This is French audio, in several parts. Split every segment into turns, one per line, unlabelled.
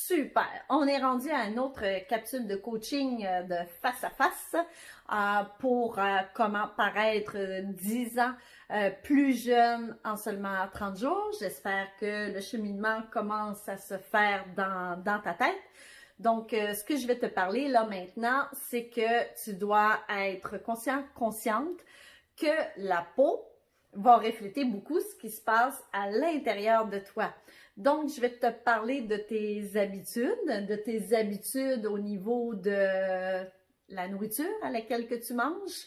Super! On est rendu à une autre capsule de coaching de face à face pour comment paraître 10 ans plus jeune en seulement 30 jours. J'espère que le cheminement commence à se faire dans ta tête. Donc, ce que je vais te parler là maintenant, c'est que tu dois être consciente que la peau va refléter beaucoup ce qui se passe à l'intérieur de toi. Donc, je vais te parler de tes habitudes au niveau de la nourriture à laquelle que tu manges.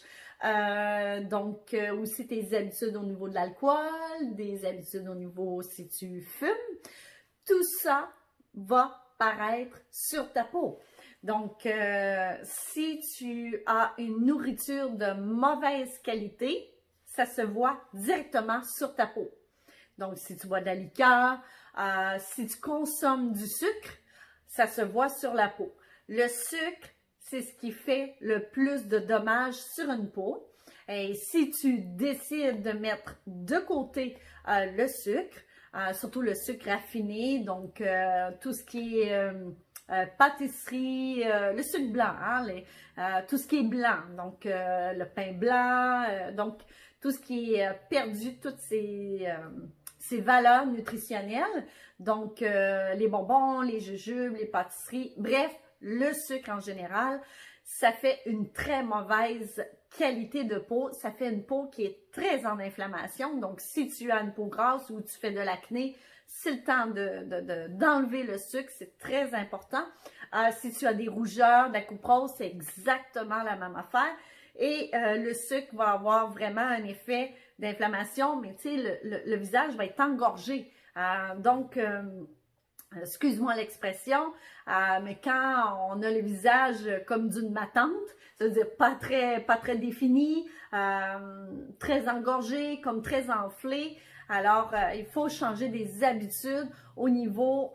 Aussi tes habitudes au niveau de l'alcool, des habitudes au niveau si tu fumes. Tout ça va paraître sur ta peau. Donc, si tu as une nourriture de mauvaise qualité, ça se voit directement sur ta peau. Donc, si tu bois de la liqueur, si tu consommes du sucre, ça se voit sur la peau. Le sucre, c'est ce qui fait le plus de dommages sur une peau. Et si tu décides de mettre de côté le sucre, surtout le sucre raffiné, donc tout ce qui est pâtisserie, le sucre blanc, tout ce qui est blanc, donc le pain blanc, donc tout ce qui est perdu, toutes ces valeurs nutritionnelles, donc les bonbons, les jujubes, les pâtisseries, bref, le sucre en général, ça fait une très mauvaise qualité de peau, ça fait une peau qui est très en inflammation, donc si tu as une peau grasse ou tu fais de l'acné, c'est le temps d'enlever le sucre, c'est très important. Si tu as des rougeurs, de la couperose, c'est exactement la même affaire. Et le sucre va avoir vraiment un effet d'inflammation, mais tu sais, le visage va être engorgé. Excuse-moi l'expression, mais quand on a le visage comme d'une matante, c'est-à-dire pas très défini, très engorgé, comme très enflé, alors il faut changer des habitudes au niveau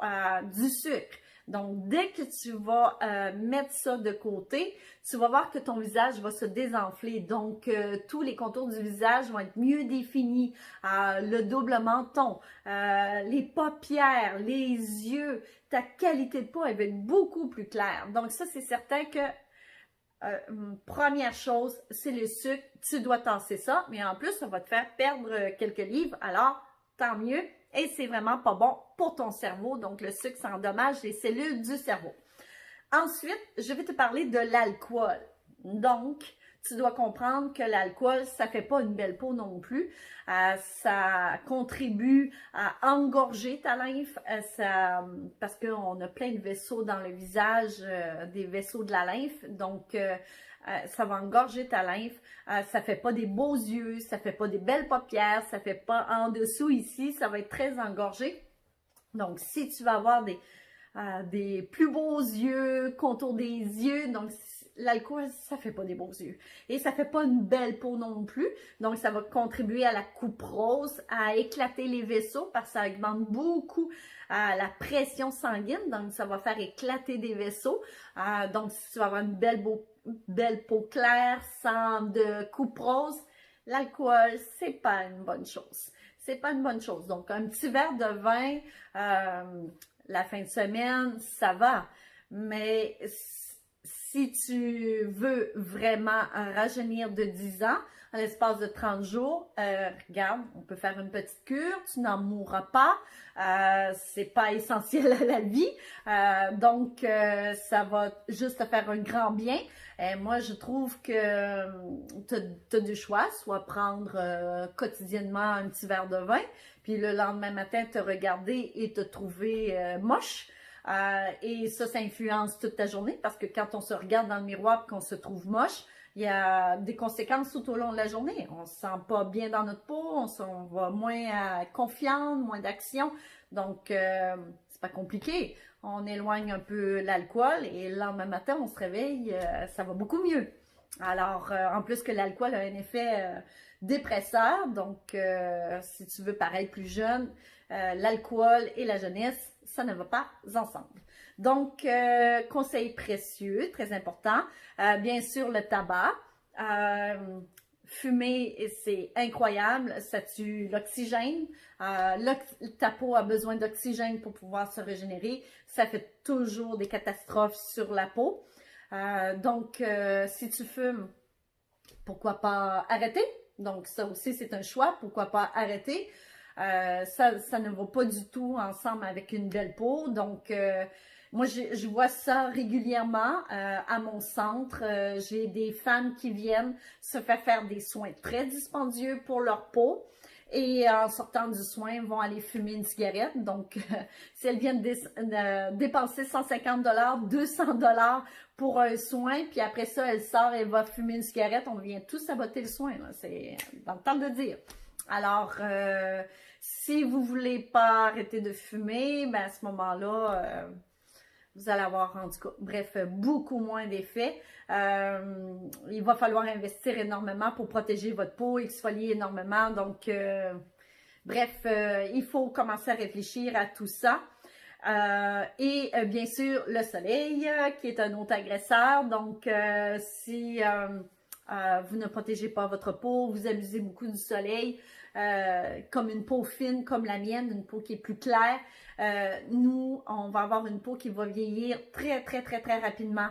du sucre. Donc, dès que tu vas mettre ça de côté, tu vas voir que ton visage va se désenfler. Donc, tous les contours du visage vont être mieux définis. Le double menton, les paupières, les yeux, ta qualité de peau, elle va être beaucoup plus claire. Donc, ça, c'est certain que première chose, c'est le sucre. Tu dois tasser ça, mais en plus, ça va te faire perdre quelques livres. Alors, tant mieux. Et c'est vraiment pas bon pour ton cerveau. Donc, le sucre, ça endommage les cellules du cerveau. Ensuite, je vais te parler de l'alcool. Donc, tu dois comprendre que l'alcool, ça fait pas une belle peau non plus. Ça contribue à engorger ta lymphe, parce qu'on a plein de vaisseaux dans le visage, des vaisseaux de la lymphe. Donc, ça va engorger ta lymphe, ça fait pas des beaux yeux, ça fait pas des belles paupières, ça fait pas en dessous ici, ça va être très engorgé. Donc, si tu vas avoir des plus beaux yeux, contour des yeux, donc l'alcool, ça fait pas des beaux yeux. Et ça fait pas une belle peau non plus, donc ça va contribuer à la coupe rose, à éclater les vaisseaux, parce que ça augmente beaucoup la pression sanguine, donc ça va faire éclater des vaisseaux. Donc, si tu vas avoir une belle peau claire, sans de coupe rose, l'alcool, c'est pas une bonne chose. C'est pas une bonne chose. Donc, un petit verre de vin, la fin de semaine, ça va. Mais si tu veux vraiment rajeunir de 10 ans, en l'espace de 30 jours, regarde, on peut faire une petite cure, tu n'en mourras pas, c'est pas essentiel à la vie, donc ça va juste te faire un grand bien. Et moi, je trouve que tu as du choix, soit prendre quotidiennement un petit verre de vin, puis le lendemain matin, te regarder et te trouver moche. Et ça influence toute ta journée parce que quand on se regarde dans le miroir et qu'on se trouve moche, il y a des conséquences tout au long de la journée. On ne se sent pas bien dans notre peau, on va moins confiante, moins d'action. Donc, c'est pas compliqué. On éloigne un peu l'alcool et le lendemain matin, on se réveille, ça va beaucoup mieux. Alors, en plus que l'alcool a un effet dépresseur, donc si tu veux paraître plus jeune, l'alcool et la jeunesse, ça ne va pas ensemble. Donc, conseil précieux, très important, bien sûr le tabac. fumer, c'est incroyable, ça tue l'oxygène. Ta peau a besoin d'oxygène pour pouvoir se régénérer. Ça fait toujours des catastrophes sur la peau. Donc, si tu fumes, pourquoi pas arrêter? Donc, ça aussi, c'est un choix. Pourquoi pas arrêter? Ça ne va pas du tout ensemble avec une belle peau. Donc, moi, je vois ça régulièrement à mon centre. J'ai des femmes qui viennent se faire des soins très dispendieux pour leur peau. Et en sortant du soin, vont aller fumer une cigarette. Donc, si elles viennent dépenser 150 $, 200 $ pour un soin, puis après ça, elle sort et va fumer une cigarette, on vient tous saboter le soin. C'est dans le temps de dire. Alors, si vous voulez pas arrêter de fumer, ben à ce moment-là, vous allez avoir, en tout cas, bref, beaucoup moins d'effets. Il va falloir investir énormément pour protéger votre peau, exfolier énormément. Donc, bref, il faut commencer à réfléchir à tout ça. Et bien sûr, le soleil, qui est un autre agresseur. Donc, si vous ne protégez pas votre peau, vous abusez beaucoup du soleil, comme une peau fine, comme la mienne, une peau qui est plus claire, nous, on va avoir une peau qui va vieillir très rapidement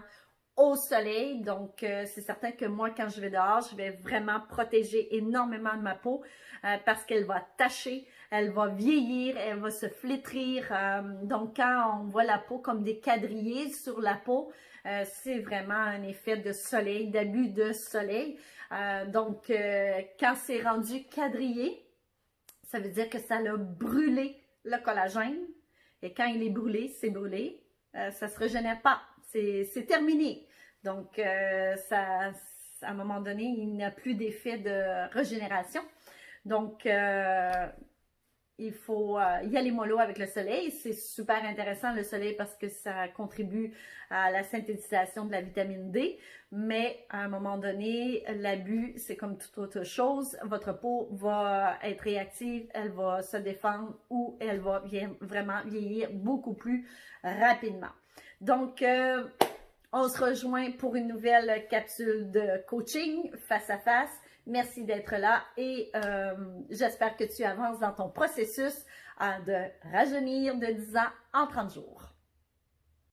au soleil. Donc, c'est certain que moi, quand je vais dehors, je vais vraiment protéger énormément de ma peau parce qu'elle va tacher, elle va vieillir, elle va se flétrir. Donc, quand on voit la peau comme des quadrillés sur la peau, c'est vraiment un effet de soleil, d'abus de soleil. Donc, quand c'est rendu quadrillé, ça veut dire que ça a brûlé le collagène. Et quand il est brûlé, c'est brûlé. Ça ne se régénère pas. C'est terminé. Donc, à un moment donné, il n'y a plus d'effet de régénération. Donc, il faut y aller mollo avec le soleil. C'est super intéressant le soleil parce que ça contribue à la synthétisation de la vitamine D. Mais à un moment donné, l'abus, c'est comme toute autre chose. Votre peau va être réactive, elle va se défendre ou elle va vraiment vieillir beaucoup plus rapidement. Donc, on se rejoint pour une nouvelle capsule de coaching face à face. Merci d'être là et j'espère que tu avances dans ton processus de rajeunir de 10 ans en 30 jours.